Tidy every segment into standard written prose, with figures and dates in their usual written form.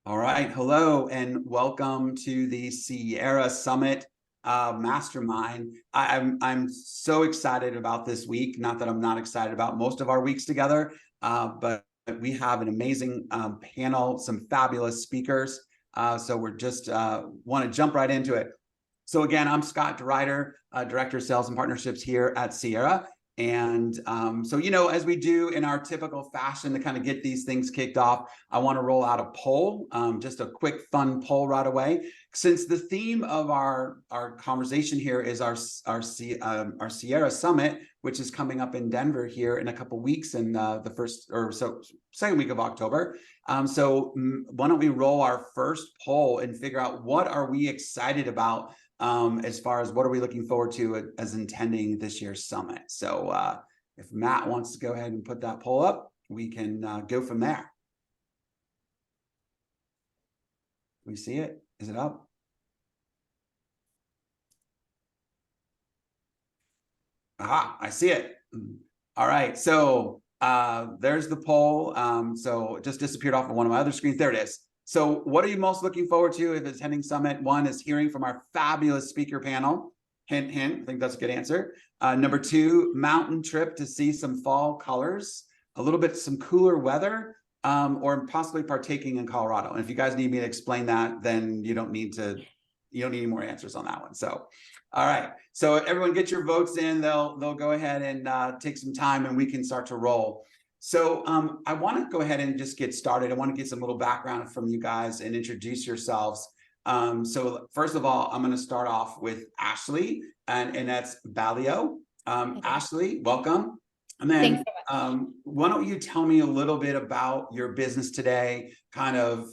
All right. Hello and welcome to the Sierra Summit Mastermind. I'm so excited about this week. Not that I'm not excited about most of our weeks together, but we have an amazing panel, some fabulous speakers. So we're just want to jump right into it. So again, I'm Scott DeRuiter, Director of Sales and Partnerships here at Sierra. And so, as we do in our typical fashion to kind of get these things kicked off, I want to roll out a poll, just a quick, fun poll right away. Since the theme of our conversation here is our Sierra Summit, which is coming up in Denver here in a couple weeks in the second week of October. Why don't we roll our first poll and figure out what are we excited about as far as what are we looking forward to as attending this year's summit. So if Matt wants to go ahead and put that poll up, we can go from there. We see it? Is it up? Aha, I see it. All right, so there's the poll. So it just disappeared off of one of my other screens. There it is. So what are you most looking forward to if attending Summit? One is hearing from our fabulous speaker panel. Hint, hint, I think that's a good answer. Number two, mountain trip to see some fall colors, a little bit, some cooler weather, or possibly partaking in Colorado. And if you guys need me to explain that, then you don't need any more answers on that one. So, all right. So everyone get your votes in. They'll go ahead and take some time and we can start to roll. So I want to go ahead and just get started. I want to get some little background from you guys and introduce yourselves. So first of all, I'm going to start off with Ashley, and that's Baillio. Ashley, welcome. And then why don't you tell me a little bit about your business today, kind of,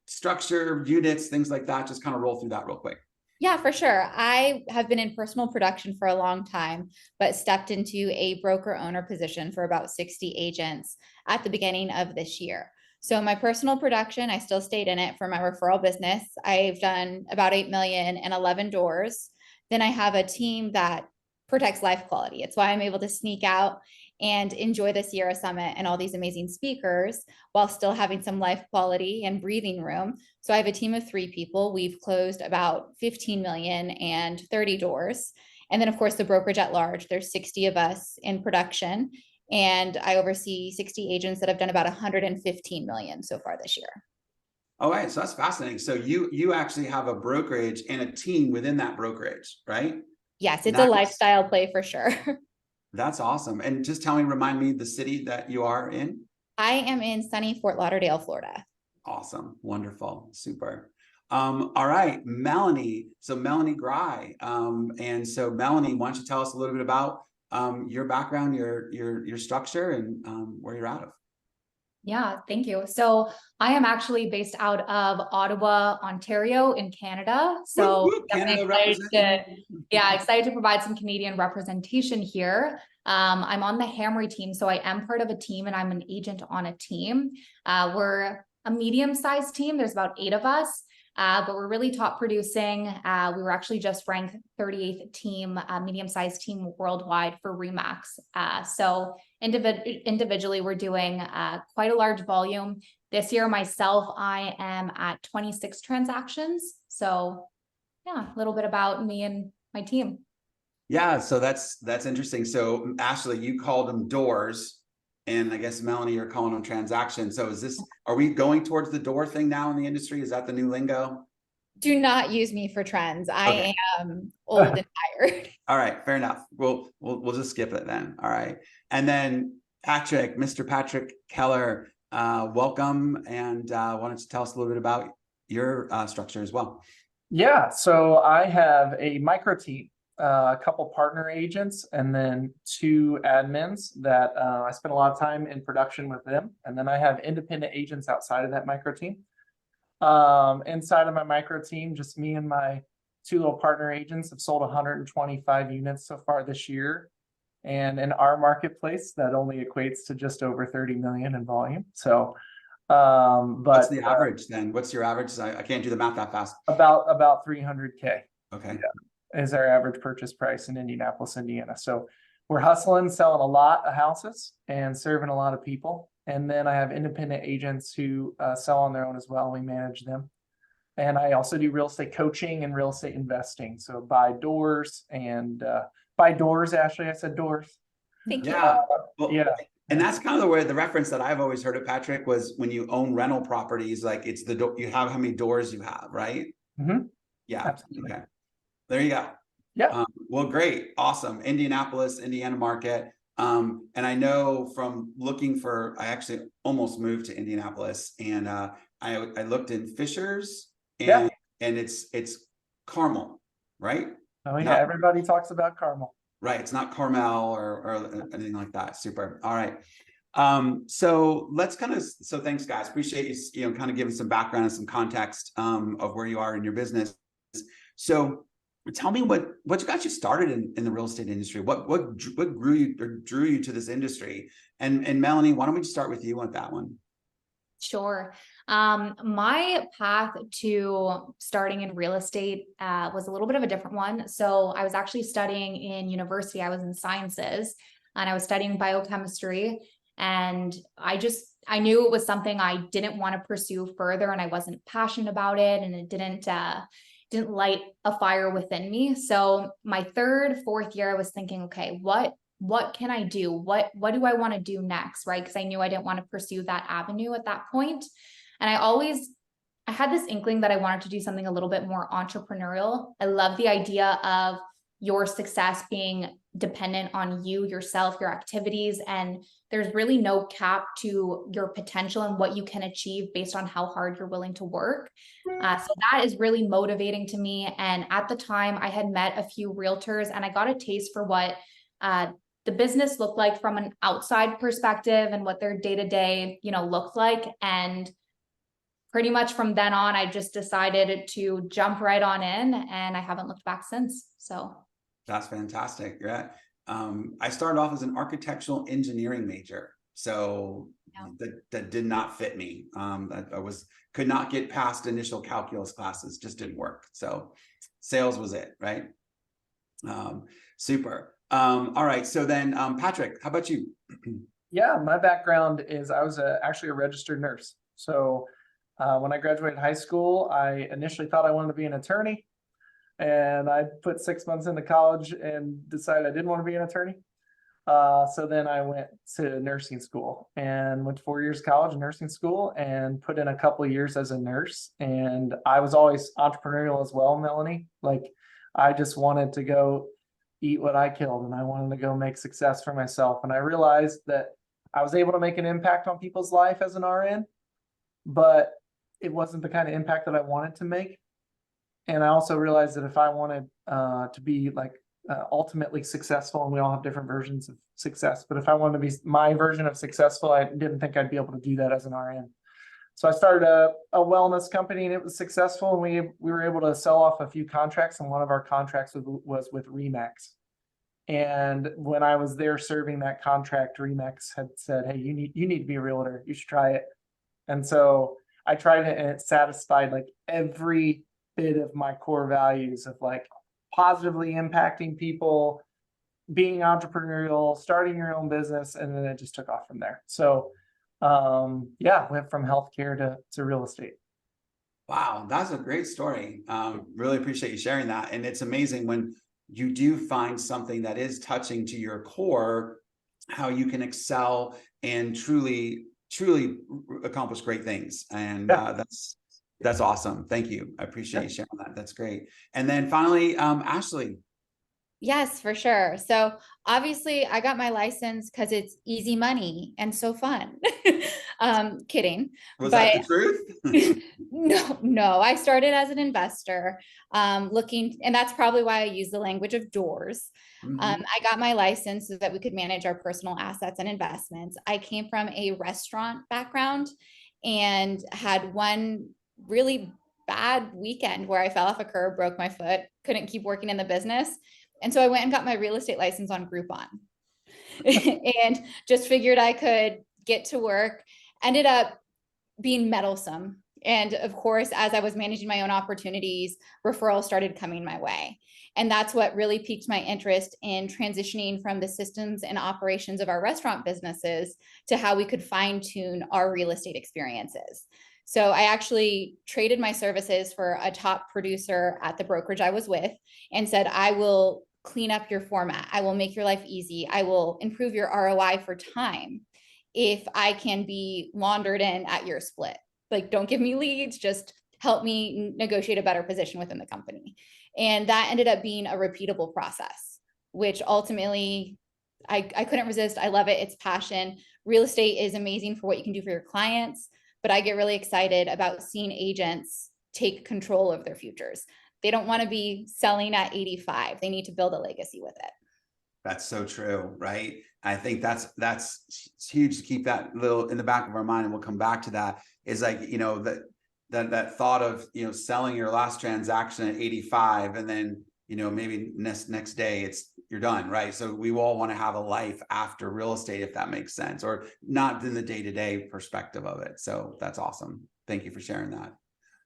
structure, units, things like that. Just kind of roll through that real quick. Yeah, for sure. I have been in personal production for a long time, but stepped into a broker owner position for about 60 agents at the beginning of this year. So my personal production, I still stayed in it for my referral business. I've done about 8 million and 11 doors. Then I have a team that protects life quality. It's why I'm able to sneak out and enjoy the Sierra Summit and all these amazing speakers while still having some life quality and breathing room. So I have a team of 3 people. We've closed about 15 million and 30 doors. And then of course the brokerage at large, there's 60 of us in production. And I oversee 60 agents that have done about 115 million so far this year. All right, so that's fascinating. So you actually have a brokerage and a team within that brokerage, right? Yes, it's a lifestyle play for sure. That's awesome. And just remind me the city that you are in. I am in sunny Fort Lauderdale, Florida. Awesome. Wonderful. Super. All right, Melanie. So Melanie Giray. And so Melanie, why don't you tell us a little bit about your background, your structure, and where you're out of? Yeah, thank you. So I am actually based out of Ottawa, Ontario in Canada. So Canada excited to provide some Canadian representation here. I'm on the Hamry team. So I am part of a team and I'm an agent on a team. We're a medium-sized team. There's about 8 of us. But we're really top producing. We were actually just ranked 38th team, medium-sized team worldwide for Remax. So individually, we're doing quite a large volume. This year myself, I am at 26 transactions. So yeah, a little bit about me and my team. Yeah, so that's interesting. So Ashley, you called them doors. And I guess Melanie, you're calling them transactions. So are we going towards the door thing now in the industry? Is that the new lingo? Do not use me for trends. I am old and tired. All right, fair enough. We'll just skip it then. All right. And then Mr. Patrick Keller, welcome. And why don't you tell us a little bit about your structure as well? Yeah, so I have a micro team. A couple partner agents, and then 2 admins that I spend a lot of time in production with them. And then I have independent agents outside of that micro team. Inside of my micro team, just me and my 2 little partner agents have sold 125 units so far this year. And in our marketplace, that only equates to just over 30 million in volume. So, but what's the average then? What's your average? I can't do the math that fast. About 300K. Okay. Yeah. Is our average purchase price in Indianapolis, Indiana. So we're hustling, selling a lot of houses and serving a lot of people. And then I have independent agents who sell on their own as well. We manage them. And I also do real estate coaching and real estate investing. So buy doors, Ashley, I said doors. Thank you. Yeah. Well, Yeah. and that's kind of the way the reference that I've always heard of, Patrick, was when you own rental properties, like it's the door, you have how many doors you have, right? Mhm. Yeah. Absolutely. Okay. There you go. Yeah. Well, great. Awesome. Indianapolis, Indiana market. And I know from looking for, I actually almost moved to Indianapolis, and I looked in Fishers, and it's Carmel, right? Oh yeah, Not- everybody talks about Carmel. Right. It's not Carmel or anything like that. Super. All right. So let's so thanks guys. Appreciate you, kind of giving some background and some context of where you are in your business. So tell me what got you started in the real estate industry? What grew you or drew you to this industry? And Melanie, why don't we start with you on that one? Sure. My path to starting in real estate was a little bit of a different one. So I was actually studying in university. I was in sciences and I was studying biochemistry. And I knew it was something I didn't want to pursue further, and I wasn't passionate about it, and it didn't light a fire within me. So my third, fourth year, I was thinking, okay, what can I do? What do I want to do next? Right. Because I knew I didn't want to pursue that avenue at that point. And I had this inkling that I wanted to do something a little bit more entrepreneurial. I love the idea of your success being dependent on you, yourself, your activities. And there's really no cap to your potential and what you can achieve based on how hard you're willing to work. So that is really motivating to me. And at the time I had met a few realtors, and I got a taste for what the business looked like from an outside perspective and what their day-to-day, looked like. And pretty much from then on, I just decided to jump right on in, and I haven't looked back since. So that's fantastic. Yeah. I started off as an architectural engineering major. So that did not fit me. I could not get past initial calculus classes, just didn't work. So sales was it, right? Super. All right. So then, Patrick, how about you? Yeah, my background is I was actually a registered nurse. So when I graduated high school, I initially thought I wanted to be an attorney. And I put 6 months into college and decided I didn't want to be an attorney. So then I went to nursing school and went to 4 years of college in nursing school and put in a couple of years as a nurse. And I was always entrepreneurial as well, Melanie. Like I just wanted to go eat what I killed, and I wanted to go make success for myself. And I realized that I was able to make an impact on people's life as an RN, but it wasn't the kind of impact that I wanted to make. And I also realized that if I wanted to be ultimately successful, and we all have different versions of success, but if I wanted to be my version of successful, I didn't think I'd be able to do that as an RN. So I started a wellness company, and it was successful, and we were able to sell off a few contracts, and one of our contracts was with Remax. And when I was there serving that contract, Remax had said, "Hey, you need to be a realtor. You should try it." And so I tried it, and it satisfied every bit of my core values of positively impacting people, being entrepreneurial, starting your own business, and then it just took off from there. So went from healthcare to real estate. Wow, that's a great story. Really appreciate you sharing that. And it's amazing when you do find something that is touching to your core, how you can excel and truly accomplish great things. And that's awesome. Thank you. I appreciate you sharing that. That's great. And then finally, Ashley. Yes, for sure. So obviously I got my license because it's easy money and so fun. Kidding. Was that the truth? No, I started as an investor, looking, and that's probably why I use the language of doors. I got my license so that we could manage our personal assets and investments. I came from a restaurant background and had one really bad weekend where I fell off a curb, broke my foot, couldn't keep working in the business. And so I went and got my real estate license on Groupon and just figured I could get to work. Ended up being meddlesome And of course, as I was managing my own opportunities, referrals started coming my way. And that's what really piqued my interest in transitioning from the systems and operations of our restaurant businesses to how we could fine tune our real estate experiences. So I actually traded my services for a top producer at the brokerage I was with and said, I will clean up your format. I will make your life easy. I will improve your ROI for time if I can be laundered in at your split. Like, don't give me leads, just help me negotiate a better position within the company. And that ended up being a repeatable process, which ultimately I couldn't resist. I love it. It's passion. Real estate is amazing for what you can do for your clients, but I get really excited about seeing agents take control of their futures. They don't want to be selling at 85. They need to build a legacy with it. That's so true, right? I think that's huge to keep that little in the back of our mind, and we'll come back to that. Is like, that thought of, selling your last transaction at 85, and then, maybe next day you're done, right? So we all want to have a life after real estate, if that makes sense, or not in the day-to-day perspective of it. So that's awesome. Thank you for sharing that.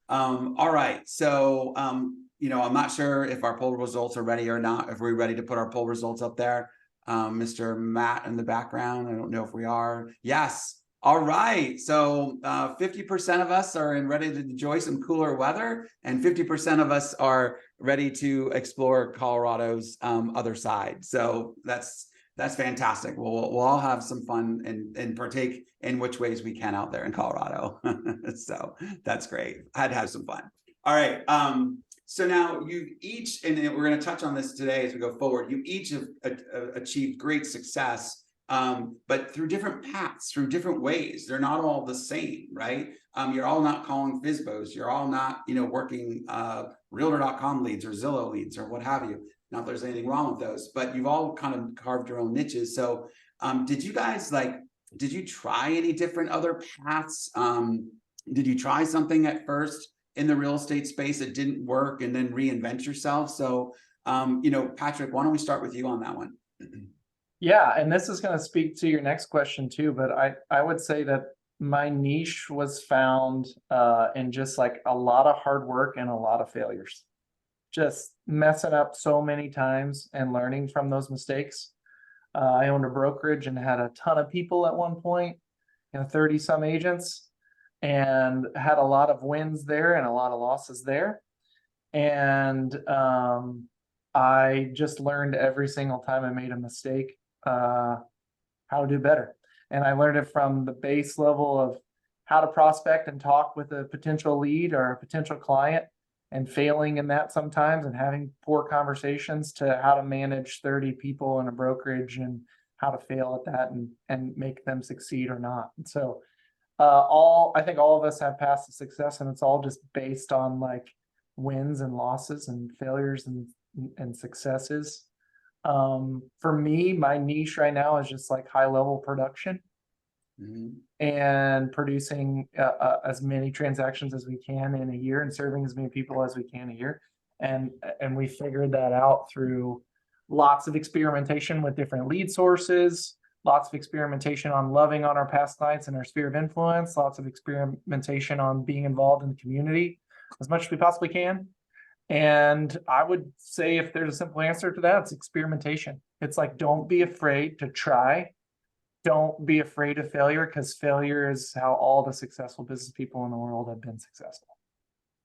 All right. So, I'm not sure if our poll results are ready or not, if we're ready to put our poll results up there. Mr. Matt in the background, I don't know if we are. Yes. All right. So 50% of us are ready to enjoy some cooler weather, and 50% of us are ready to explore Colorado's other side. So that's fantastic. We'll all have some fun and partake in which ways we can out there in Colorado. So that's great. I'd have some fun. All right. So now you each, and we're going to touch on this today as we go forward, you each have achieved great success, but through different paths, through different ways. They're not all the same, right? You're all not calling FSBOs. You're all not, working Realtor.com leads or Zillow leads or what have you. Not that there's anything wrong with those, but you've all kind of carved your own niches. So did you guys did you try any different other paths? Did you try something at first in the real estate space that didn't work and then reinvent yourself? So, Patrick, why don't we start with you on that one? Yeah, and this is going to speak to your next question too, but I would say that my niche was found in just like a lot of hard work and a lot of failures. Just messing up so many times and learning from those mistakes. I owned a brokerage and had a ton of people at one point, 30 some agents, and had a lot of wins there and a lot of losses there. And I just learned every single time I made a mistake how to do better. And I learned it from the base level of how to prospect and talk with a potential lead or a potential client, and failing in that sometimes and having poor conversations, to how to manage 30 people in a brokerage and how to fail at that and make them succeed or not. And so I think all of us have paths to success, and it's all just based on like wins and losses and failures and successes. For me, my niche right now is just like high level production. Mm-hmm. And producing as many transactions as we can in a year and serving as many people as we can a year. And we figured that out through lots of experimentation with different lead sources, lots of experimentation on loving on our past clients and our sphere of influence, lots of experimentation on being involved in the community as much as we possibly can. And I would say, if there's a simple answer to that, it's experimentation. It's like, don't be afraid to try. Don't be afraid of failure, because failure is how all the successful business people in the world have been successful.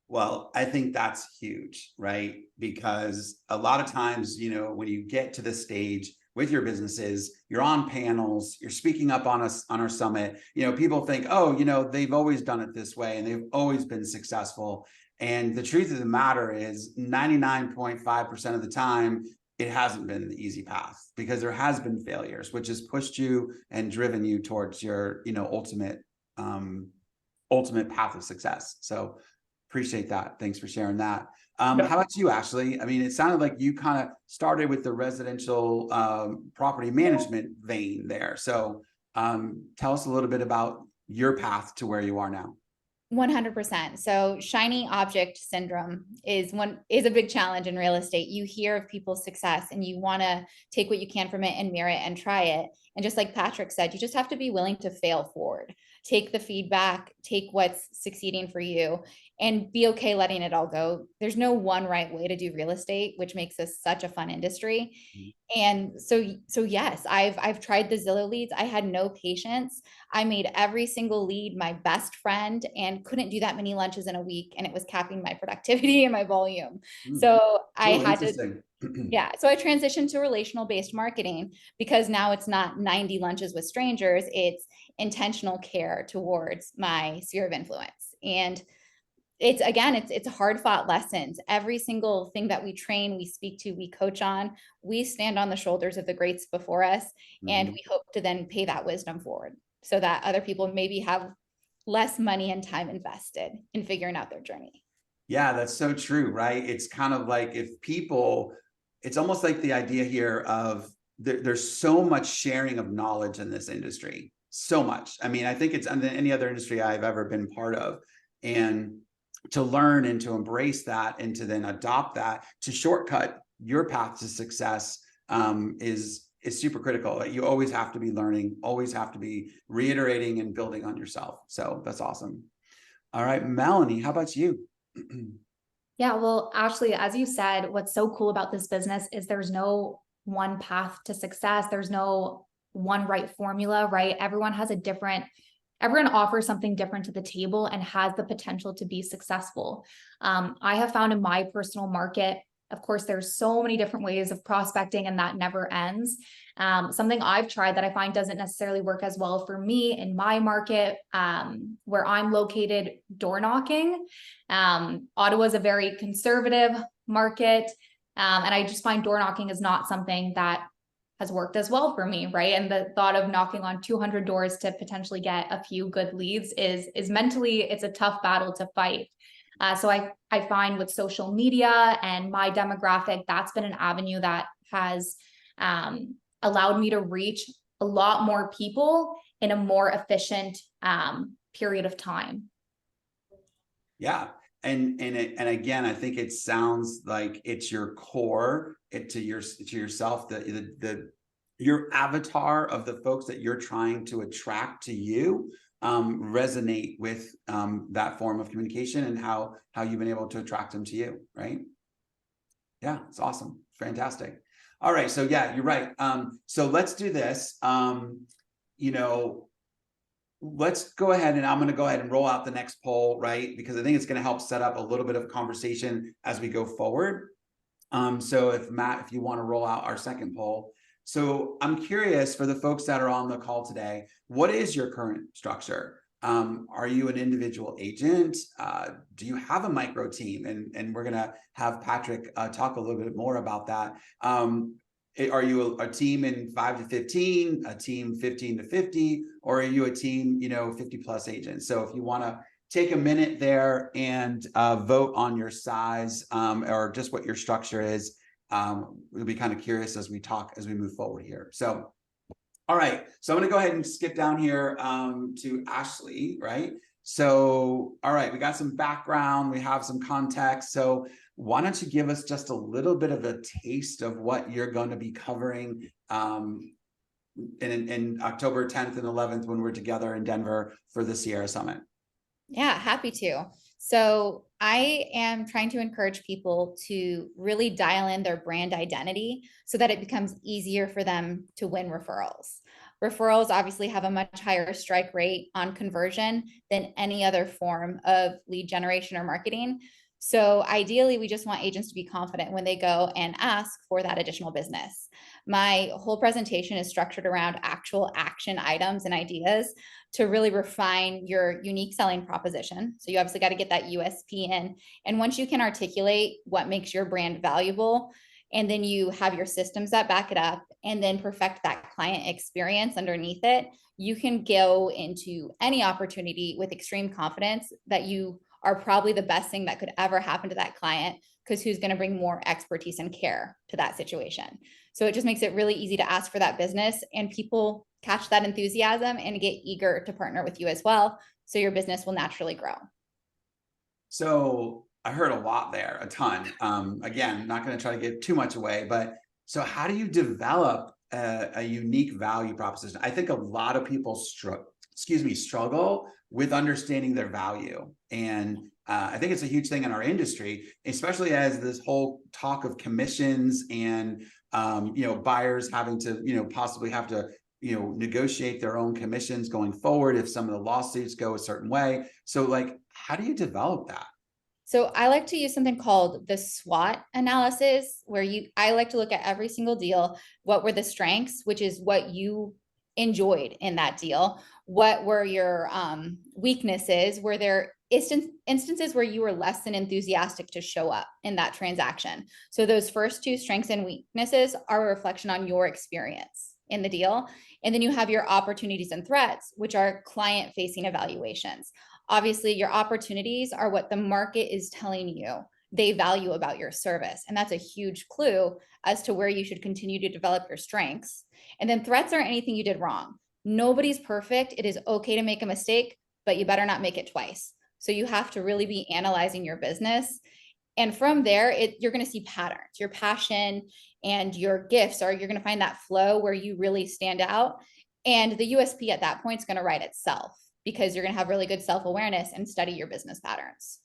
Well, I think that's huge, right? Because a lot of times, when you get to this stage with your businesses, you're on panels, you're speaking up on our summit, people think, oh, they've always done it this way and they've always been successful. And the truth of the matter is 99.5% of the time, it hasn't been the easy path, because there has been failures, which has pushed you and driven you towards your, ultimate path of success. So appreciate that. Thanks for sharing that. How about you, Ashley? I mean, it sounded like you kind of started with the residential property management vein there. So tell us a little bit about your path to where you are now. 100%. So shiny object syndrome is a big challenge in real estate. You hear of people's success and you want to take what you can from it and mirror it and try it. And just like Patrick said, you just have to be willing to fail forward, take the feedback, take what's succeeding for you, and be okay letting it all go. There's no one right way to do real estate, which makes this such a fun industry. And so yes, I've tried the Zillow leads. I had no patience. I made every single lead my best friend and couldn't do that many lunches in a week, and it was capping my productivity and my volume. So I had to, yeah. So I transitioned to relational based marketing, because now it's not 90 lunches with strangers. It's intentional care towards my sphere of influence. And it's, again, it's hard fought lessons. Every single thing that we train, we speak to, we coach on, we stand on the shoulders of the greats before us. And we hope to then pay that wisdom forward so that other people maybe have less money and time invested in figuring out their journey. Yeah, that's so true, right? It's kind of like, if people, it's almost like the idea here of there's so much sharing of knowledge in this industry, so much. I mean, I think it's under any other industry I've ever been part of. And to learn and to embrace that and to then adopt that to shortcut your path to success is super critical. You always have to be learning, always have to be reiterating and building on yourself. So that's awesome. All right, Melanie, how about you? Yeah, well, Ashley, as you said, what's so cool about this business is there's no one path to success. There's no one right formula, right? Everyone offers something different to the table and has the potential to be successful. I have found in my personal market, of course, there's so many different ways of prospecting and that never ends. Something I've tried that I find doesn't necessarily work as well for me in my market, where I'm located, door knocking. Ottawa is a very conservative market. And I just find door knocking is not something that has worked as well for me, right? And the thought of knocking on 200 doors to potentially get a few good leads is mentally, it's a tough battle to fight. So I find with social media and my demographic, that's been an avenue that has allowed me to reach a lot more people in a more efficient period of time. Yeah. And again, I think it sounds like it's your core, to yourself, your avatar of the folks that you're trying to attract to you resonate with that form of communication and how you've been able to attract them to you, right? Yeah, it's awesome. Fantastic. All right. So yeah, you're right. So let's do this. Let's go ahead, and I'm going to go ahead and roll out the next poll, right? Because I think it's going to help set up a little bit of conversation as we go forward. So if Matt, if you want to roll out our second poll. So I'm curious, for the folks that are on the call today, what is your current structure? Are you an individual agent? Do you have a micro team? And we're going to have Patrick talk a little bit more about that. Are you a team in 5 to 15, a team 15 to 50, or are you a team, 50 plus agents? So if you want to take a minute there and vote on your size or just what your structure is, we'll be kind of curious as we move forward here. So, all right. So I'm going to go ahead and skip down here to Ashley, right? So, all right, we got some background, we have some context. So why don't you give us just a little bit of a taste of what you're going to be covering in October 10th and 11th when we're together in Denver for the Sierra Summit? Yeah, happy to. So I am trying to encourage people to really dial in their brand identity so that it becomes easier for them to win referrals. Referrals obviously have a much higher strike rate on conversion than any other form of lead generation or marketing. So ideally, we just want agents to be confident when they go and ask for that additional business. My whole presentation is structured around actual action items and ideas to really refine your unique selling proposition. So you obviously got to get that USP in. And once you can articulate what makes your brand valuable, and then you have your systems that back it up, and then perfect that client experience underneath it, you can go into any opportunity with extreme confidence that you are probably the best thing that could ever happen to that client, because who's going to bring more expertise and care to that situation. So it just makes it really easy to ask for that business, and people catch that enthusiasm and get eager to partner with you as well. So your business will naturally grow. So I heard a lot there, a ton. Again, not going to try to give too much away, but so how do you develop a unique value proposition? I think a lot of people struggle with understanding their value. And I think it's a huge thing in our industry, especially as this whole talk of commissions and, buyers having to, possibly have to, negotiate their own commissions going forward if some of the lawsuits go a certain way. So like, how do you develop that? So I like to use something called the SWOT analysis, where I like to look at every single deal. What were the strengths, which is what you enjoyed in that deal? What were your weaknesses? Were there instances where you were less than enthusiastic to show up in that transaction? So those first two, strengths and weaknesses, are a reflection on your experience in the deal. And then you have your opportunities and threats, which are client-facing evaluations. Obviously, your opportunities are what the market is telling you they value about your service. And that's a huge clue as to where you should continue to develop your strengths. And then threats are anything you did wrong. Nobody's perfect. It is okay to make a mistake, but you better not make it twice. So you have to really be analyzing your business. And from there, you're going to see patterns. Your passion and your gifts you're going to find that flow where you really stand out. And the USP at that point is going to write itself, because you're going to have really good self-awareness and study your business patterns.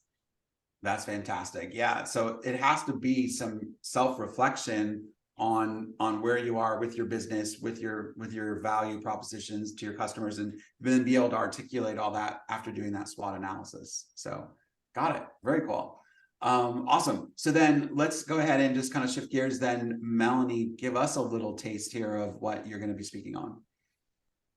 That's fantastic. Yeah. So it has to be some self-reflection on where you are with your business, with your value propositions to your customers, and then be able to articulate all that after doing that SWOT analysis. So got it. Very cool. Awesome. So then let's go ahead and just kind of shift gears. Then Melanie, give us a little taste here of what you're going to be speaking on.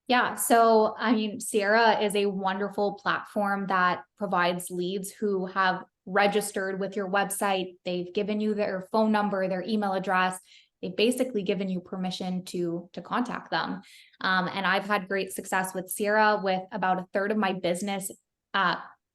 Yeah. So, I mean, Sierra is a wonderful platform that provides leads who have registered with your website. They've given you their phone number, their email address. They've basically given you permission to contact them. And I've had great success with Sierra, with about a third of my business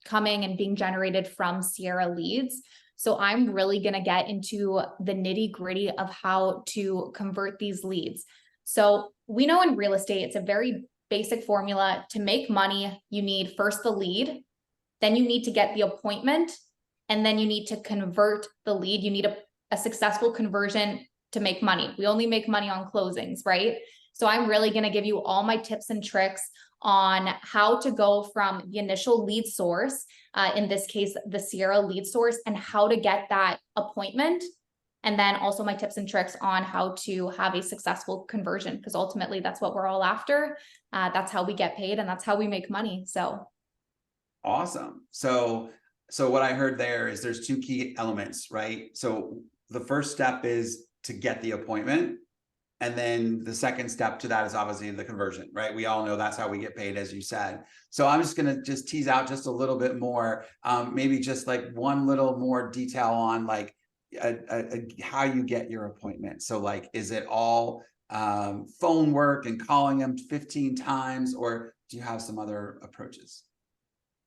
coming and being generated from Sierra leads. So I'm really going to get into the nitty gritty of how to convert these leads. So we know in real estate, it's a very basic formula. To make money, you need first the lead, then you need to get the appointment, and then you need to convert the lead. You need a successful conversion to make money. We only make money on closings, right? So I'm really going to give you all my tips and tricks on how to go from the initial lead source, in this case, the Sierra lead source, and how to get that appointment. And then also my tips and tricks on how to have a successful conversion, because ultimately that's what we're all after. That's how we get paid, and that's how we make money. So awesome. So what I heard there is there's two key elements, right? So the first step is to get the appointment. And then the second step to that is obviously the conversion, right? We all know that's how we get paid, as you said. So I'm just going to tease out just a little bit more, maybe just like one little more detail on like how you get your appointment. So like, is it all phone work and calling them 15 times, or do you have some other approaches?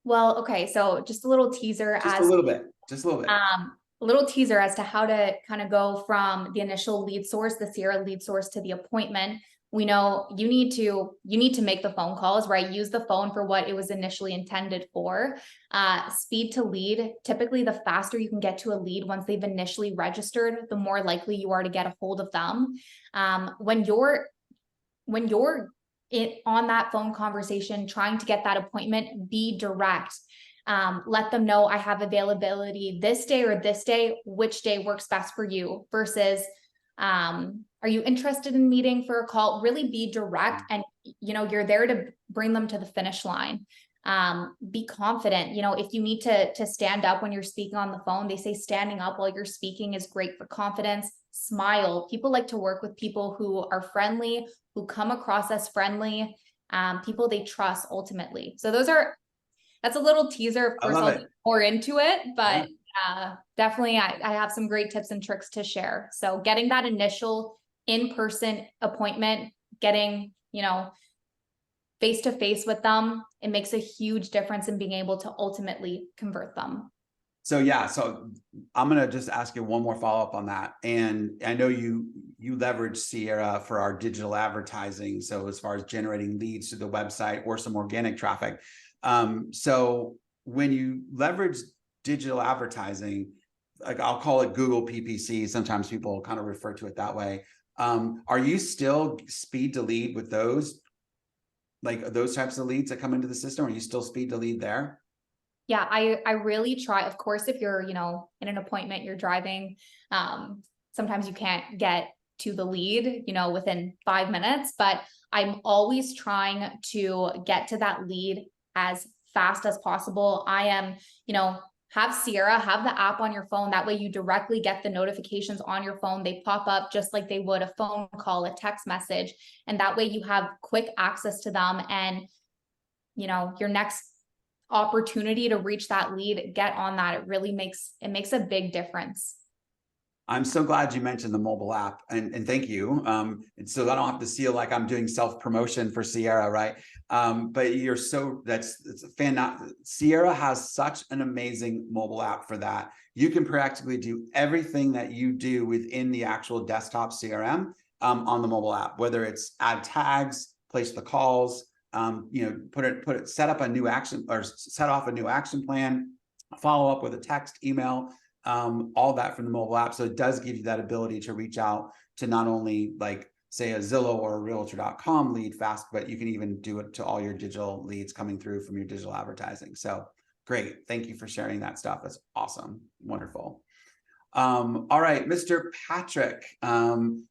Well, okay. So just a little teaser, just a little bit. A little teaser as to how to kind of go from the initial lead source, the Sierra lead source, to the appointment. We know you need to make the phone calls, right? Use the phone for what it was initially intended for. Speed to lead. Typically, the faster you can get to a lead once they've initially registered, the more likely you are to get a hold of them. When you're on that phone conversation, trying to get that appointment, be direct. Let them know I have availability this day or this day, which day works best for you, versus, are you interested in meeting for a call? Really be direct, and you're there to bring them to the finish line. Be confident. If you need to stand up when you're speaking on the phone, they say standing up while you're speaking is great for confidence. Smile. People like to work with people who are friendly, who come across as friendly, people they trust ultimately. So that's a little teaser. Of course, I'll get more into it, but definitely I have some great tips and tricks to share. So getting that initial in-person appointment, getting, face-to-face with them, it makes a huge difference in being able to ultimately convert them. So yeah, so I'm going to just ask you one more follow-up on that. And I know you leverage Sierra for our digital advertising. So as far as generating leads to the website or some organic traffic. So when you leverage digital advertising, like I'll call it Google PPC. Sometimes people kind of refer to it that way. Are you still speed to lead with those? like those types of leads that come into the system? Are you still speed to lead there? Yeah, I really try. Of course, if you're, in an appointment, you're driving, sometimes you can't get to the lead, within 5 minutes, but I'm always trying to get to that lead as fast as possible. I am, have Sierra, have the app on your phone. That way you directly get the notifications on your phone. They pop up just like they would a phone call, a text message. And that way you have quick access to them, and, your next opportunity to reach that lead, get on that. It really makes a big difference. I'm so glad you mentioned the mobile app, and thank you. And so I don't have to feel like I'm doing self-promotion for Sierra, right? But it's a fan. Sierra has such an amazing mobile app for that. You can practically do everything that you do within the actual desktop CRM on the mobile app, whether it's add tags, place the calls, set up a new action or set off a new action plan, follow up with a text, email, all that from the mobile app. So it does give you that ability to reach out to not only like say a Zillow or a realtor.com lead fast, but you can even do it to all your digital leads coming through from your digital advertising. So great. Thank you for sharing that stuff. That's awesome. Wonderful. All right, Mr. Patrick.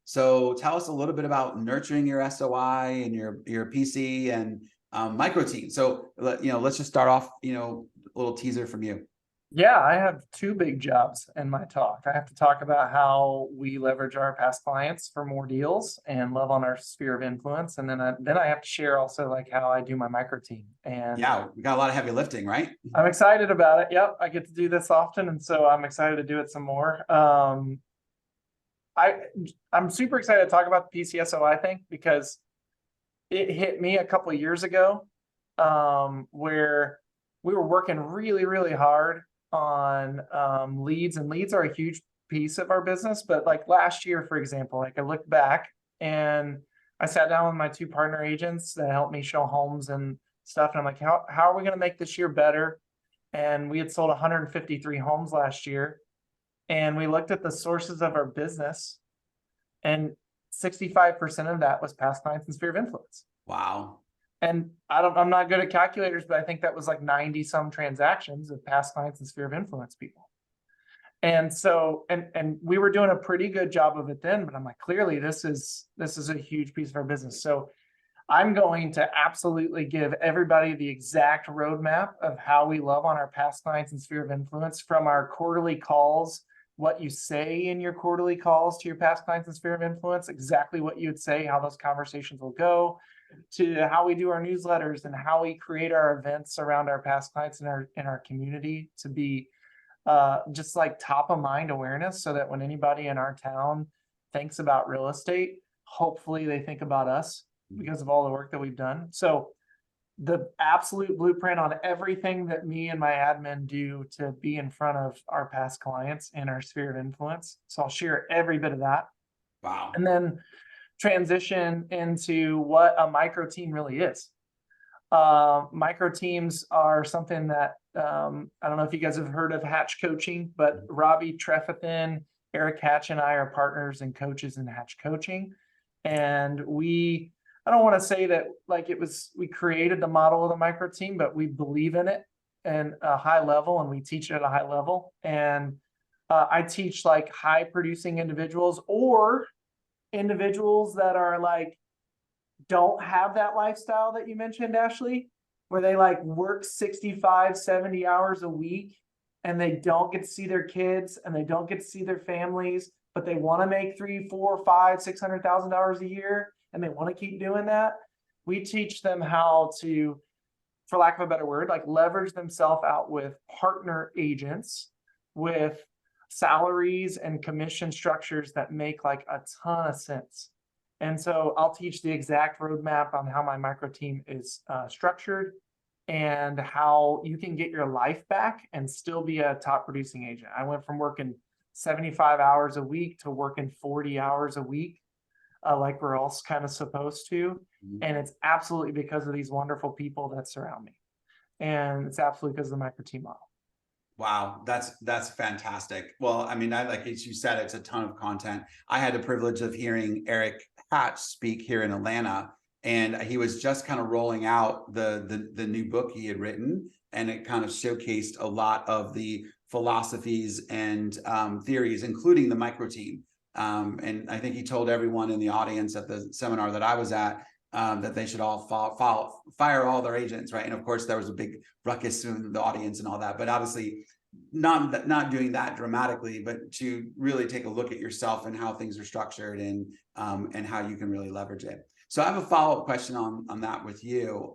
So tell us a little bit about nurturing your SOI and your PC and micro team. So let's just start off, a little teaser from you. Yeah, I have two big jobs in my talk. I have to talk about how we leverage our past clients for more deals and love on our sphere of influence. And then I have to share also like how I do my micro team. And yeah, we got a lot of heavy lifting, right? I'm excited about it. Yep, I get to do this often, and so I'm excited to do it some more. I'm super excited to talk about the PCSOI thing because it hit me a couple of years ago, where we were working really, really hard on leads, and leads are a huge piece of our business. But like last year, for example, like I looked back and I sat down with my two partner agents that helped me show homes and stuff. And I'm like, how are we going to make this year better? And we had sold 153 homes last year. And we looked at the sources of our business, and 65% of that was past clients and sphere of influence. Wow. And I'm not good at calculators, but I think that was like 90 some transactions of past clients and sphere of influence people. And so, and we were doing a pretty good job of it then, but I'm like, clearly this is a huge piece of our business. So I'm going to absolutely give everybody the exact roadmap of how we love on our past clients and sphere of influence, from our quarterly calls, what you say in your quarterly calls to your past clients and sphere of influence, exactly what you would say, how those conversations will go, to how we do our newsletters and how we create our events around our past clients in our community to be just like top of mind awareness, so that when anybody in our town thinks about real estate, hopefully they think about us because of all the work that we've done. So the absolute blueprint on everything that me and my admin do to be in front of our past clients in our sphere of influence. So I'll share every bit of that. Wow. And then transition into what a micro team really is. Micro teams are something that I don't know if you guys have heard of Hatch Coaching, but Robbie Trefethen, Eric Hatch, and I are partners and coaches in Hatch Coaching. And I don't want to say that like we created the model of the micro team, but we believe in it and a high level, and we teach it at a high level. And I teach like high producing individuals or individuals that are like, don't have that lifestyle that you mentioned, Ashley, where they like work 65, 70 hours a week and they don't get to see their kids and they don't get to see their families, but they want to make $300,000, $400,000, $500,000, $600,000 a year, and they want to keep doing that. We teach them how to, for lack of a better word, like leverage themselves out with partner agents with salaries and commission structures that make like a ton of sense. And so I'll teach the exact roadmap on how my micro team is structured and how you can get your life back and still be a top producing agent. I went from working 75 hours a week to working 40 hours a week, like we're all kind of supposed to. And it's absolutely because of these wonderful people that surround me. And it's absolutely because of the micro team model. Wow, that's fantastic. Well, I mean, like as you said, it's a ton of content. I had the privilege of hearing Eric Hatch speak here in Atlanta and he was just kind of rolling out the new book he had written, and it kind of showcased a lot of the philosophies and theories, including the micro team. And I think he told everyone in the audience at the seminar that I was at that they should all fire all their agents, right? And of course, there was a big ruckus in the audience and all that, but obviously not doing that dramatically, but to really take a look at yourself and how things are structured, and how you can really leverage it. So I have a follow-up question on that with you.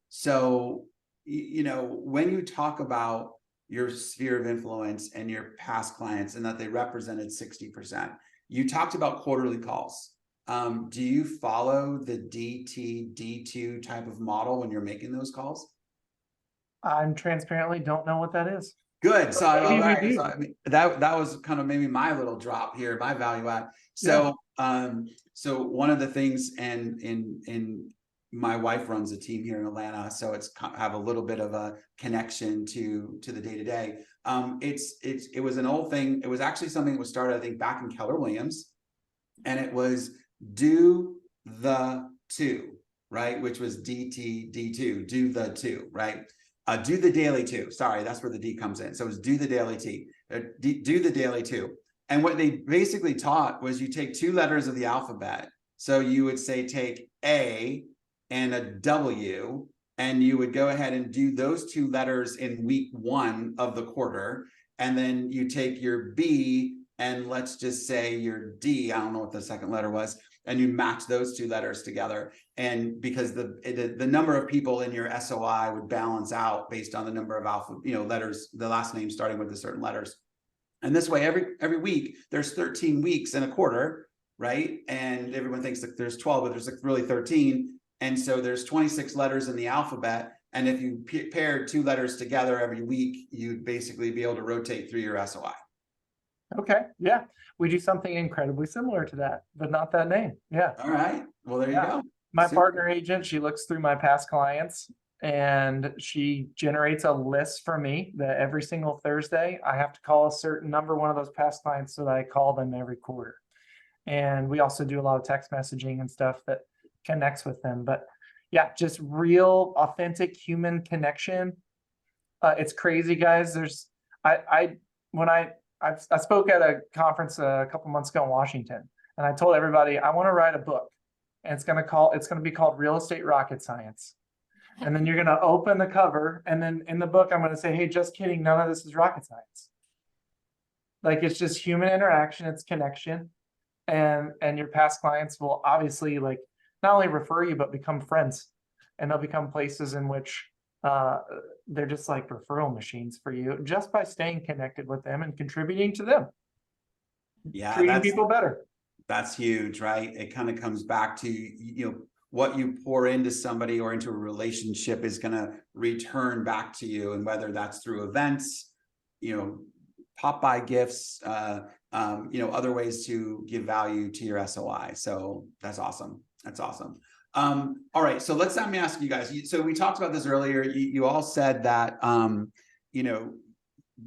So, you know, when you talk about your sphere of influence and your past clients and that they represented 60%, you talked about quarterly calls. Do you follow the DT-D2 type of model when you're making those calls? I'm transparently don't know what that is. Good. So, Maybe all we right. do. So I mean, that was kind of maybe my little drop here, my value add. So, so one of the things, and in my wife runs a team here in Atlanta, so it's have a little bit of a connection to the day to day. It was an old thing. It was actually something that was started, I think, back in Keller Williams, and it was do the two, right? Which was DT-D2, do the two, right? Do the daily two. Sorry, that's where the D comes in. So it was do the daily T, do the daily two. And what they basically taught was you take two letters of the alphabet. So you would say take A and a W, and you would go ahead and do those two letters in week 1 of the quarter. And then you take your B and let's just say your D, I don't know what the second letter was, and you match those two letters together. And because the number of people in your SOI would balance out based on the number of letters, the last name starting with the certain letters. And this way, every week, there's 13 weeks in a quarter, right? And everyone thinks that there's 12, but there's like really 13. And so there's 26 letters in the alphabet. And if you paired two letters together every week, you'd basically be able to rotate through your SOI. Okay. Yeah. We do something incredibly similar to that, but not that name. Yeah. All right. Well, there you go. My Super. partner agent, she looks through my past clients and she generates a list for me that every single Thursday I have to call a certain number, one of those past clients, so that I call them every quarter. And we also do a lot of text messaging and stuff that connects with them. But yeah, just real authentic human connection. It's crazy, guys. I spoke at a conference a couple months ago in Washington, and I told everybody I want to write a book, and it's going to be called Real Estate Rocket Science. And then you're going to open the cover, and then in the book I'm going to say, hey, just kidding, none of this is rocket science. Like, it's just human interaction, it's connection, and your past clients will obviously like not only refer you but become friends, and they'll become places in which they're just like referral machines for you just by staying connected with them and contributing to them. Yeah, treating people better. That's huge, right? It kind of comes back to, what you pour into somebody or into a relationship is going to return back to you. And whether that's through events, pop-by gifts, other ways to give value to your SOI. So that's awesome. That's awesome. All right. So let me ask you guys. So we talked about this earlier. You all said that,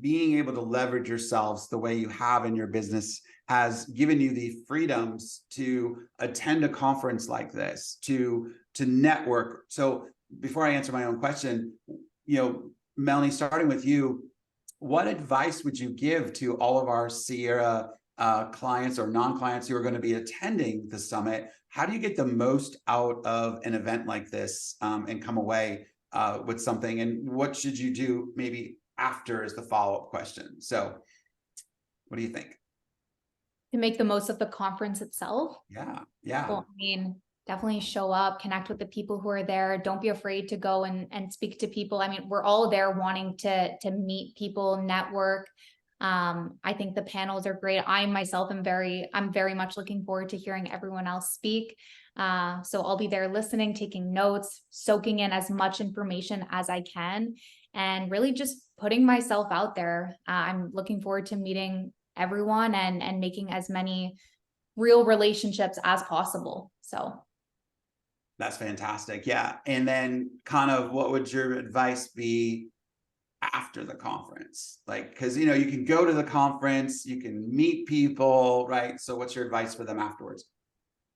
being able to leverage yourselves the way you have in your business has given you the freedoms to attend a conference like this, to network. So before I answer my own question, Melanie, starting with you, what advice would you give to all of our Sierra clients or non-clients who are going to be attending the summit? How do you get the most out of an event like this and come away with something? And what should you do maybe after is the follow-up question. So what do you think? To make the most of the conference itself? Yeah. Well, I mean, definitely show up, connect with the people who are there. Don't be afraid to go and speak to people. I mean, we're all there wanting to meet people, network. I think the panels are great. I myself I'm very much looking forward to hearing everyone else speak. So I'll be there listening, taking notes, soaking in as much information as I can, and really just putting myself out there. I'm looking forward to meeting everyone and making as many real relationships as possible. So that's fantastic. Yeah. And then kind of what would your advice be after the conference? Like, because you can go to the conference, you can meet people, right? So what's your advice for them afterwards?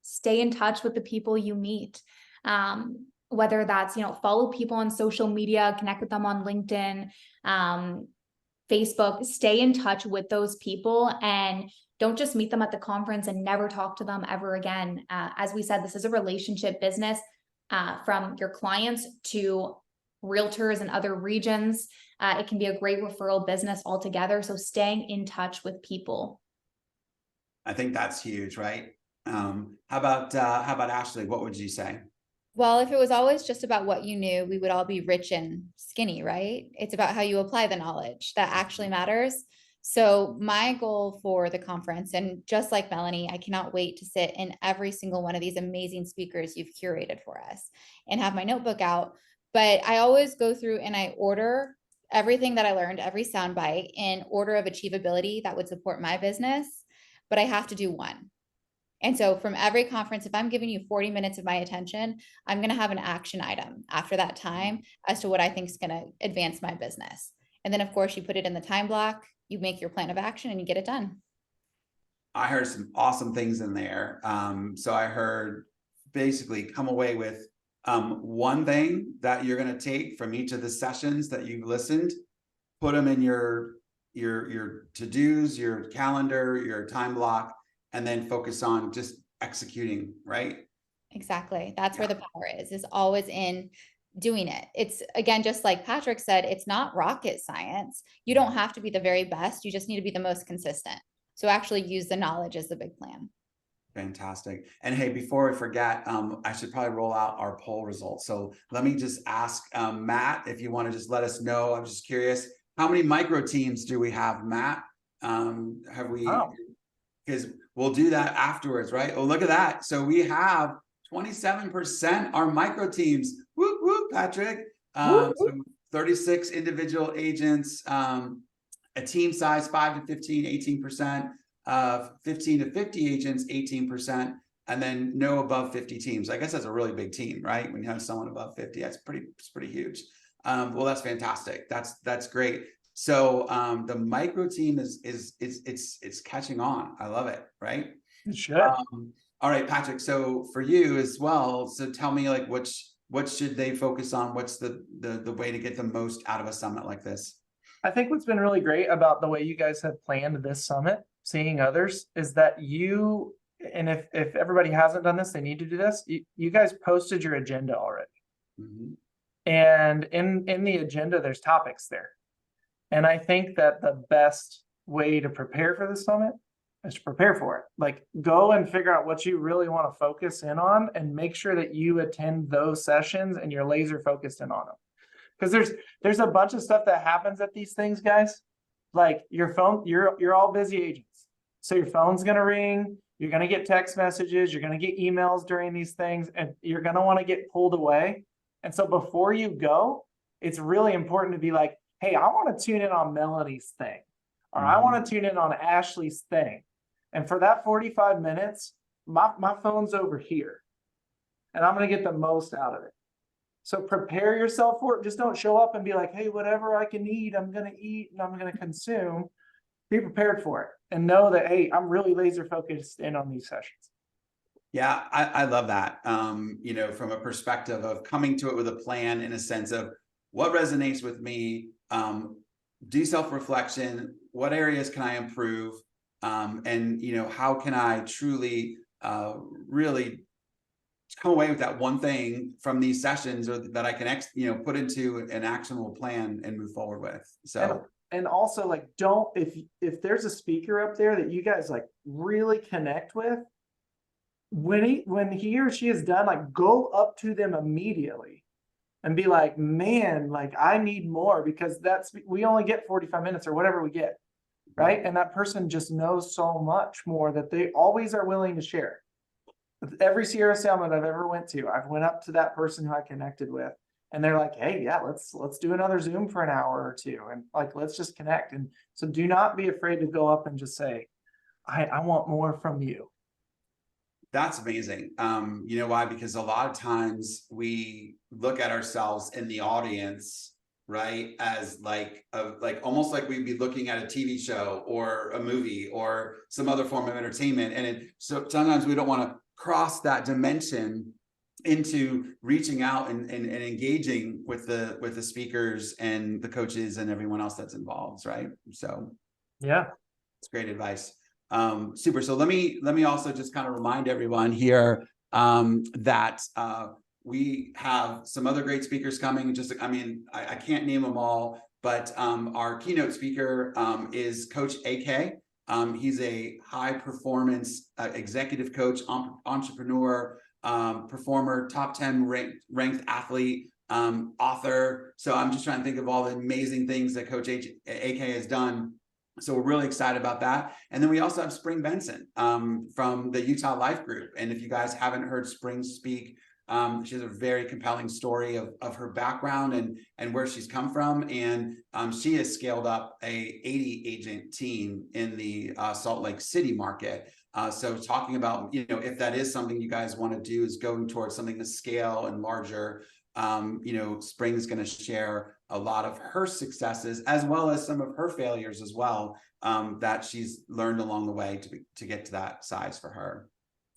stay in touch with the people you meet. Whether that's, follow people on social media, connect with them on LinkedIn, Facebook, stay in touch with those people, and don't just meet them at the conference and never talk to them ever again. As we said, this is a relationship business, from your clients to realtors in other regions. It can be a great referral business altogether. So staying in touch with people. I think that's huge, right? How about Ashley? What would you say? Well, if it was always just about what you knew, we would all be rich and skinny, right? It's about how you apply the knowledge that actually matters. So my goal for the conference, and just like Melanie, I cannot wait to sit in every single one of these amazing speakers you've curated for us and have my notebook out. But I always go through and I order everything that I learned, every soundbite, in order of achievability that would support my business, but I have to do one. And so from every conference, if I'm giving you 40 minutes of my attention, I'm going to have an action item after that time as to what I think is going to advance my business. And then of course you put it in the time block, you make your plan of action, and you get it done. I heard some awesome things in there. So I heard basically come away with one thing that you're going to take from each of the sessions that you've listened, put them in your to-dos, your calendar, your time block, and then focus on just executing, right? Exactly. That's where the power is always in doing it. It's, again, just like Patrick said, it's not rocket science. You don't have to be the very best. You just need to be the most consistent. So actually use the knowledge as the big plan. Fantastic. And hey, before I forget, I should probably roll out our poll results. So let me just ask Matt, if you want to just let us know. I'm just curious, how many micro teams do we have, Matt? Have we, because we'll do that afterwards, right? Oh, look at that. So we have 27% are micro teams. Whoop, whoop, Patrick. So 36 individual agents, a team size 5 to 15, 18%, 15 to 50 agents, 18%, and then no above 50 teams. I guess that's a really big team, right? When you have someone above 50, it's pretty huge. Well, that's fantastic. That's great. So the micro team it's catching on. I love it, right? It should. All right, Patrick. So for you as well. So tell me, like, what should they focus on? What's the way to get the most out of a summit like this? I think what's been really great about the way you guys have planned this summit, seeing others, is that you, and if everybody hasn't done this, they need to do this. You guys posted your agenda already. Mm-hmm. And in the agenda, there's topics there. And I think that the best way to prepare for the summit is to prepare for it. Like, go and figure out what you really want to focus in on and make sure that you attend those sessions and you're laser focused in on them. Because there's a bunch of stuff that happens at these things, guys. Like your phone, you're all busy agents. So your phone's going to ring, you're going to get text messages, you're going to get emails during these things, and you're going to want to get pulled away. And so before you go, it's really important to be like, hey, I want to tune in on Melanie's thing, or I want to tune in on Ashley's thing. And for that 45 minutes, my phone's over here, and I'm going to get the most out of it. So prepare yourself for it. Just don't show up and be like, hey, whatever I can eat, I'm going to eat and I'm going to consume. Be prepared for it and know that, hey, I'm really laser focused in on these sessions. Yeah, I love that. You know, from a perspective of coming to it with a plan, in a sense of what resonates with me, do self-reflection, what areas can I improve? And, you know, how can I truly really come away with that one thing from these sessions, or that I can, put into an actionable plan and move forward with. So, and also, like, don't, if there's a speaker up there that you guys like really connect with, when he or she is done, like, go up to them immediately and be like, man, like, I need more, because we only get 45 minutes or whatever we get. Right. And that person just knows so much more that they always are willing to share. Every Sierra Summit I've ever went to, I've went up to that person who I connected with, and they're like, hey, yeah, let's do another Zoom for an hour or two. And like, let's just connect. And so do not be afraid to go up and just say, I want more from you. That's amazing. You know why? Because a lot of times we look at ourselves in the audience, right, as like almost like we'd be looking at a TV show or a movie or some other form of entertainment. And so sometimes we don't want to cross that dimension into reaching out and engaging with the speakers and the coaches and everyone else that's involved, right? So Yeah, it's great advice. Super. So let me also just kind of remind everyone here that we have some other great speakers coming. Just, I mean, I can't name them all, but our keynote speaker is Coach AK. He's a high performance executive coach, entrepreneur, performer, top 10 ranked athlete, author. So I'm just trying to think of all the amazing things that Coach AK has done. So we're really excited about that. And then we also have Spring Benson from the Utah Life Group. And if you guys haven't heard Spring speak, she has a very compelling story of her background and where she's come from. And she has scaled up a 80 agent team in the Salt Lake City market. So talking about, if that is something you guys want to do, is going towards something to scale and larger. Spring is going to share a lot of her successes as well as some of her failures as well, that she's learned along the way to get to that size for her.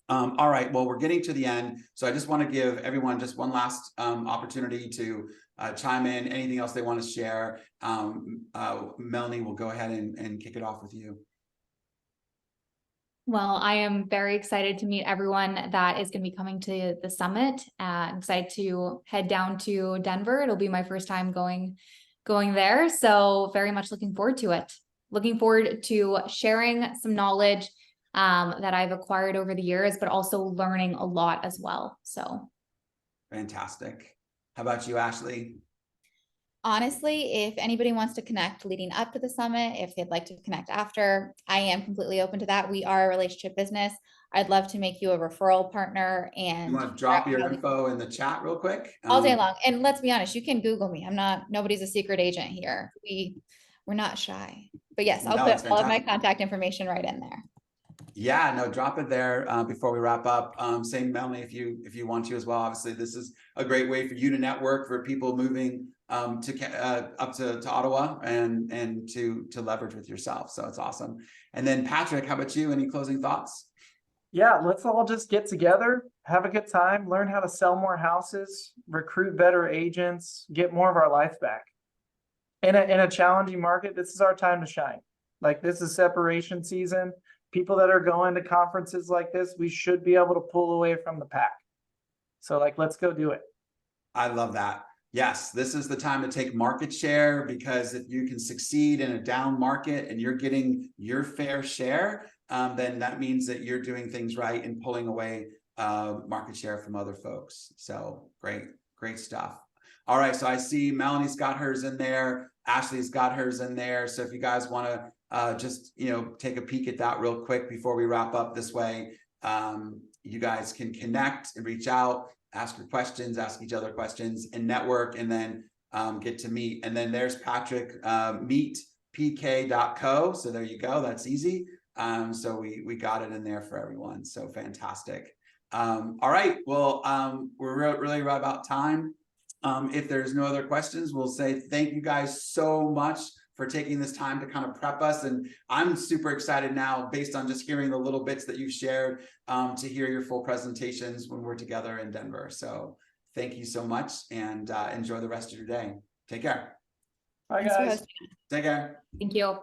All right, well, we're getting to the end. So I just want to give everyone just one last opportunity to chime in, anything else they want to share. Melanie, we'll go ahead and kick it off with you. Well, I am very excited to meet everyone that is going to be coming to the summit. I'm excited to head down to Denver. It'll be my first time going there. So very much looking forward to it. Looking forward to sharing some knowledge that I've acquired over the years, but also learning a lot as well. So fantastic. How about you, Ashley? Honestly, if anybody wants to connect leading up to the summit, if they'd like to connect after, I am completely open to that. We are a relationship business. I'd love to make you a referral partner. And you want to drop your info in the chat real quick? All day long. And let's be honest, you can Google me. Nobody's a secret agent here. We're not shy. But yes, I'll put all of my contact information right in there. Yeah, no, drop it there before we wrap up. Same, Melanie, if you want to as well. Obviously, this is a great way for you to network, for people moving up to Ottawa and to leverage with yourself. So it's awesome. And then Patrick, how about you? Any closing thoughts? Yeah, let's all just get together, have a good time, learn how to sell more houses, recruit better agents, get more of our life back. In a challenging market, this is our time to shine. Like, this is separation season. People that are going to conferences like this, we should be able to pull away from the pack. So let's go do it. I love that. Yes, this is the time to take market share, because if you can succeed in a down market and you're getting your fair share, then that means that you're doing things right and pulling away market share from other folks. So great stuff. All right, so I see Melanie's got hers in there. Ashley's got hers in there. So if you guys want to just take a peek at that real quick before we wrap up this way, you guys can connect and reach out, ask your questions, ask each other questions, and network, and then get to meet. And then there's Patrick, meetpk.co. So there you go. That's easy. So we got it in there for everyone. So fantastic. All right. Well, we're really right about time. If there's no other questions, we'll say thank you guys so much for taking this time to kind of prep us. And I'm super excited now, based on just hearing the little bits that you've shared, to hear your full presentations when we're together in Denver. So thank you so much, and enjoy the rest of your day. Take care. Bye, guys. Take care. Thank you.